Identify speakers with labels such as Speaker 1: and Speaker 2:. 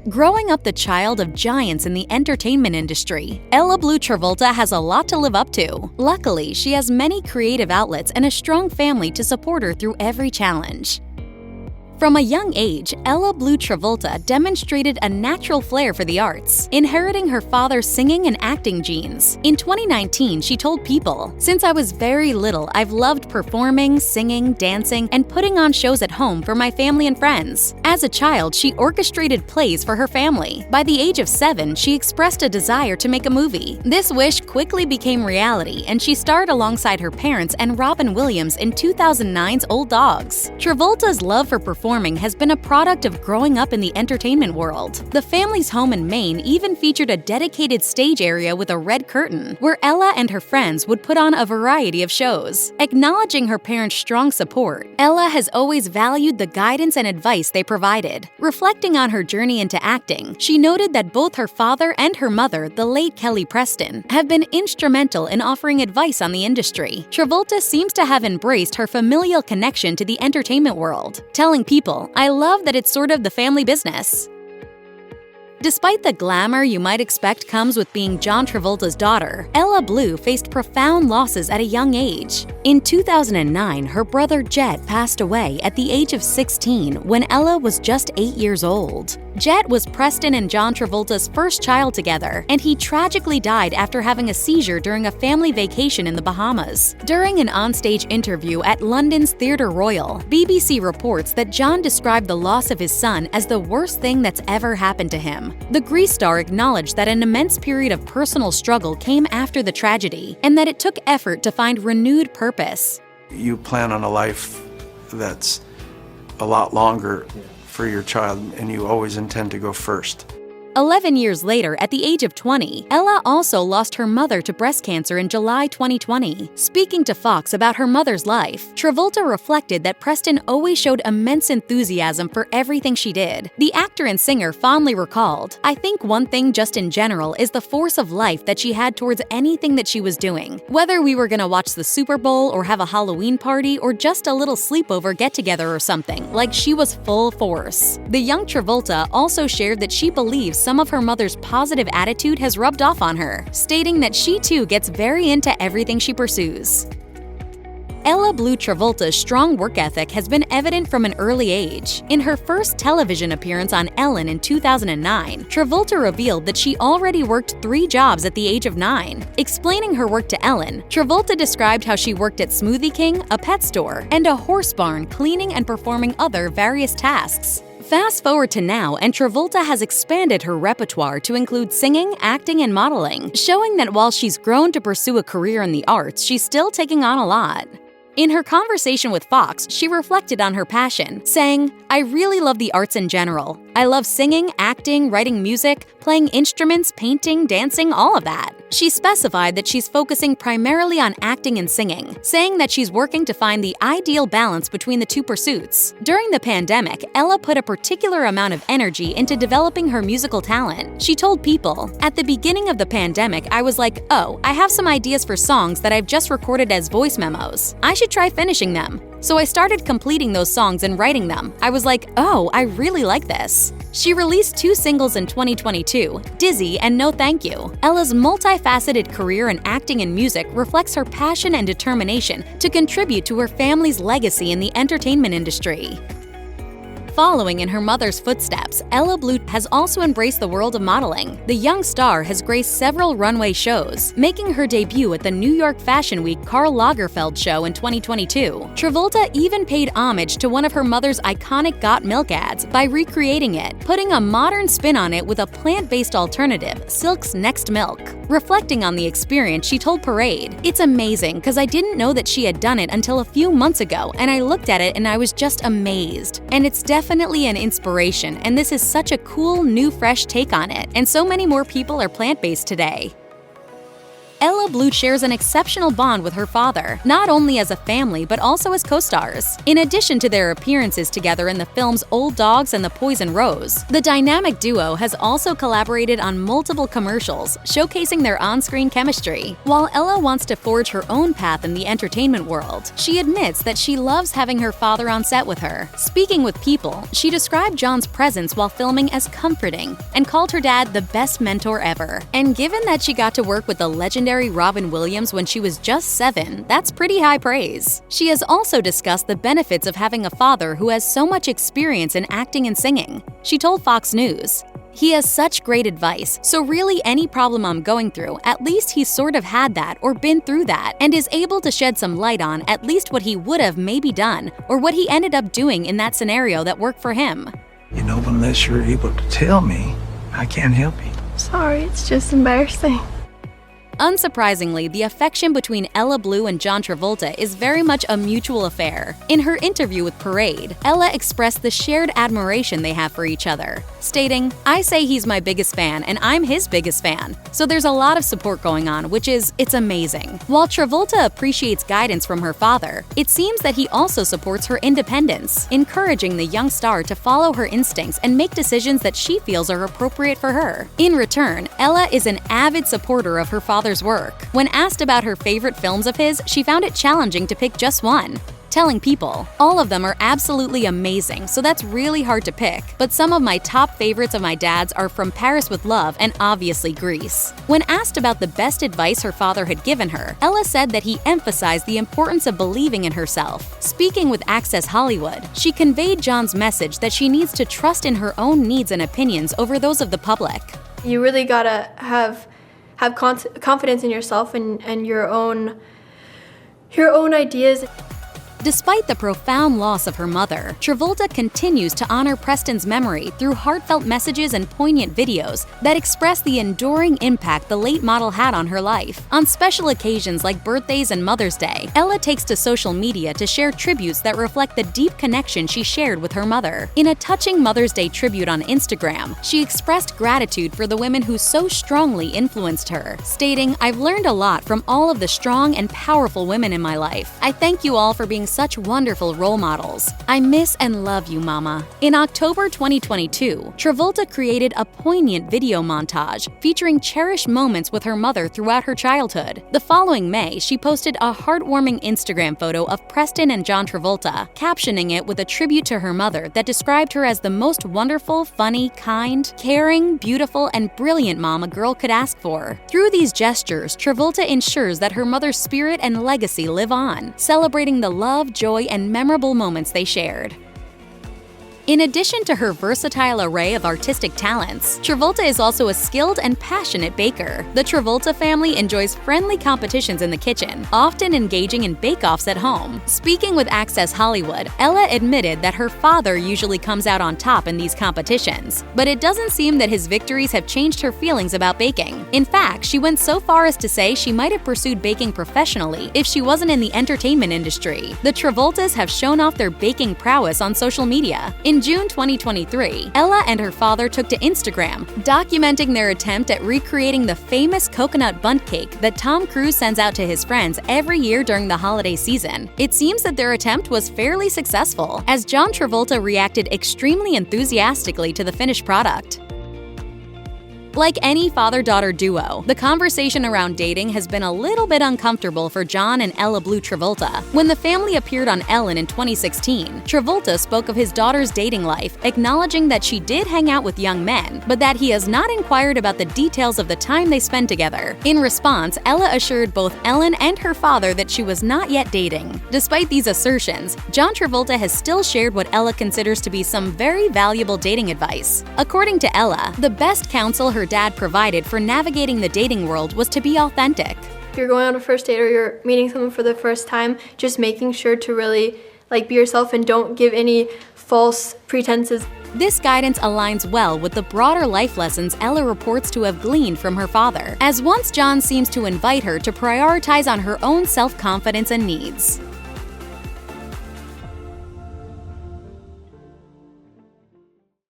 Speaker 1: Growing up the child of giants in the entertainment industry, Ella Bleu Travolta has a lot to live up to. Luckily, she has many creative outlets and a strong family to support her through every challenge. From a young age, Ella Bleu Travolta demonstrated a natural flair for the arts, inheriting her father's singing and acting genes. In 2019, she told People, "Since I was very little, I've loved performing, singing, dancing, and putting on shows at home for my family and friends. As a child, she orchestrated plays for her family. By the age of 7, she expressed a desire to make a movie. This wish quickly became reality, and she starred alongside her parents and Robin Williams in 2009's Old Dogs. Travolta's love for performing has been a product of growing up in the entertainment world. The family's home in Maine even featured a dedicated stage area with a red curtain, where Ella and her friends would put on a variety of shows. Acknowledging her parents' strong support, Ella has always valued the guidance and advice they provided. Reflecting on her journey into acting, she noted that both her father and her mother, the late Kelly Preston, have been instrumental in offering advice on the industry. Travolta seems to have embraced her familial connection to the entertainment world, telling people, "I love that it's sort of the family business." Despite the glamour you might expect comes with being John Travolta's daughter, Ella Bleu faced profound losses at a young age. In 2009, her brother Jet passed away at the age of 16 when Ella was just 8 years old. Jet was Preston and John Travolta's first child together, and he tragically died after having a seizure during a family vacation in the Bahamas. During an onstage interview at London's Theatre Royal, BBC reports that John described the loss of his son as the worst thing that's ever happened to him. The Grease star acknowledged that an immense period of personal struggle came after the tragedy, and that it took effort to find renewed purpose.
Speaker 2: You plan on a life that's a lot longer for your child, and you always intend to go first.
Speaker 1: 11 years later, at the age of 20, Ella also lost her mother to breast cancer in July 2020. Speaking to Fox about her mother's life, Travolta reflected that Preston always showed immense enthusiasm for everything she did. The actor and singer fondly recalled, "I think one thing just in general is the force of life that she had towards anything that she was doing. Whether we were gonna watch the Super Bowl or have a Halloween party or just a little sleepover get-together or something, like she was full force." The young Travolta also shared that she believes some of her mother's positive attitude has rubbed off on her, stating that she too gets very into everything she pursues. Ella Bleu Travolta's strong work ethic has been evident from an early age. In her first television appearance on Ellen in 2009, Travolta revealed that she already worked 3 jobs at the age of 9. Explaining her work to Ellen, Travolta described how she worked at Smoothie King, a pet store, and a horse barn cleaning and performing other various tasks. Fast forward to now, and Travolta has expanded her repertoire to include singing, acting, and modeling, showing that while she's grown to pursue a career in the arts, she's still taking on a lot. In her conversation with Fox, she reflected on her passion, saying, "I really love the arts in general. I love singing, acting, writing music, playing instruments, painting, dancing, all of that." She specified that she's focusing primarily on acting and singing, saying that she's working to find the ideal balance between the two pursuits. During the pandemic, Ella put a particular amount of energy into developing her musical talent. She told People, "At the beginning of the pandemic, I was like, oh, I have some ideas for songs that I've just recorded as voice memos. I should try finishing them. So I started completing those songs and writing them. I was like, oh, I really like this." She released 2 singles in 2022, Dizzy and No Thank You. Ella's multifaceted career in acting and music reflects her passion and determination to contribute to her family's legacy in the entertainment industry. Following in her mother's footsteps, Ella Bleu has also embraced the world of modeling. The young star has graced several runway shows, making her debut at the New York Fashion Week Karl Lagerfeld show in 2022. Travolta even paid homage to one of her mother's iconic Got Milk ads by recreating it, putting a modern spin on it with a plant-based alternative, Silk's Next Milk. Reflecting on the experience, she told Parade, "It's amazing because I didn't know that she had done it until a few months ago, and I looked at it and I was just amazed. And it's definitely an inspiration, and this is such a cool, new, fresh take on it, and so many more people are plant-based today." Ella Bleu shares an exceptional bond with her father, not only as a family but also as co-stars. In addition to their appearances together in the films Old Dogs and The Poison Rose, the dynamic duo has also collaborated on multiple commercials, showcasing their on-screen chemistry. While Ella wants to forge her own path in the entertainment world, she admits that she loves having her father on set with her. Speaking with People, she described John's presence while filming as comforting and called her dad the best mentor ever. And given that she got to work with the legendary Robin Williams when she was just 7, that's pretty high praise. She has also discussed the benefits of having a father who has so much experience in acting and singing. She told Fox News, "He has such great advice, so really any problem I'm going through, at least he's sort of had that or been through that and is able to shed some light on at least what he would have maybe done or what he ended up doing in that scenario that worked for him."
Speaker 2: You know, unless you're able to tell me, I can't help you.
Speaker 3: Sorry, it's just embarrassing.
Speaker 1: Unsurprisingly, the affection between Ella Bleu and John Travolta is very much a mutual affair. In her interview with Parade, Ella expressed the shared admiration they have for each other, stating, "I say he's my biggest fan and I'm his biggest fan. So there's a lot of support going on, it's amazing." While Travolta appreciates guidance from her father, it seems that he also supports her independence, encouraging the young star to follow her instincts and make decisions that she feels are appropriate for her. In return, Ella is an avid supporter of her father's work. When asked about her favorite films of his, she found it challenging to pick just one, telling People, "All of them are absolutely amazing, so that's really hard to pick, but some of my top favorites of my dad's are From Paris with Love and obviously Grease." When asked about the best advice her father had given her, Ella said that he emphasized the importance of believing in herself. Speaking with Access Hollywood, she conveyed John's message that she needs to trust in her own needs and opinions over those of the public.
Speaker 3: You really gotta have confidence in yourself and your own ideas.
Speaker 1: Despite the profound loss of her mother, Travolta continues to honor Preston's memory through heartfelt messages and poignant videos that express the enduring impact the late model had on her life. On special occasions like birthdays and Mother's Day, Ella takes to social media to share tributes that reflect the deep connection she shared with her mother. In a touching Mother's Day tribute on Instagram, she expressed gratitude for the women who so strongly influenced her, stating, "I've learned a lot from all of the strong and powerful women in my life. I thank you all for being such wonderful role models. I miss and love you, Mama." In October 2022, Travolta created a poignant video montage featuring cherished moments with her mother throughout her childhood. The following May, she posted a heartwarming Instagram photo of Preston and John Travolta, captioning it with a tribute to her mother that described her as the most wonderful, funny, kind, caring, beautiful, and brilliant mom a girl could ask for. Through these gestures, Travolta ensures that her mother's spirit and legacy live on, celebrating the love, joy, and memorable moments they shared. In addition to her versatile array of artistic talents, Travolta is also a skilled and passionate baker. The Travolta family enjoys friendly competitions in the kitchen, often engaging in bake-offs at home. Speaking with Access Hollywood, Ella admitted that her father usually comes out on top in these competitions, but it doesn't seem that his victories have changed her feelings about baking. In fact, she went so far as to say she might have pursued baking professionally if she wasn't in the entertainment industry. The Travoltas have shown off their baking prowess on social media. In June 2023, Ella and her father took to Instagram, documenting their attempt at recreating the famous coconut bundt cake that Tom Cruise sends out to his friends every year during the holiday season. It seems that their attempt was fairly successful, as John Travolta reacted extremely enthusiastically to the finished product. Like any father-daughter duo, the conversation around dating has been a little bit uncomfortable for John and Ella Bleu Travolta. When the family appeared on Ellen in 2016, Travolta spoke of his daughter's dating life, acknowledging that she did hang out with young men, but that he has not inquired about the details of the time they spend together. In response, Ella assured both Ellen and her father that she was not yet dating. Despite these assertions, John Travolta has still shared what Ella considers to be some very valuable dating advice. According to Ella, the best counsel her dad provided for navigating the dating world was to be authentic.
Speaker 3: If you're going on a first date or you're meeting someone for the first time, just making sure to really be yourself and don't give any false pretenses.
Speaker 1: This guidance aligns well with the broader life lessons Ella reports to have gleaned from her father, as once John seems to invite her to prioritize on her own self-confidence and needs.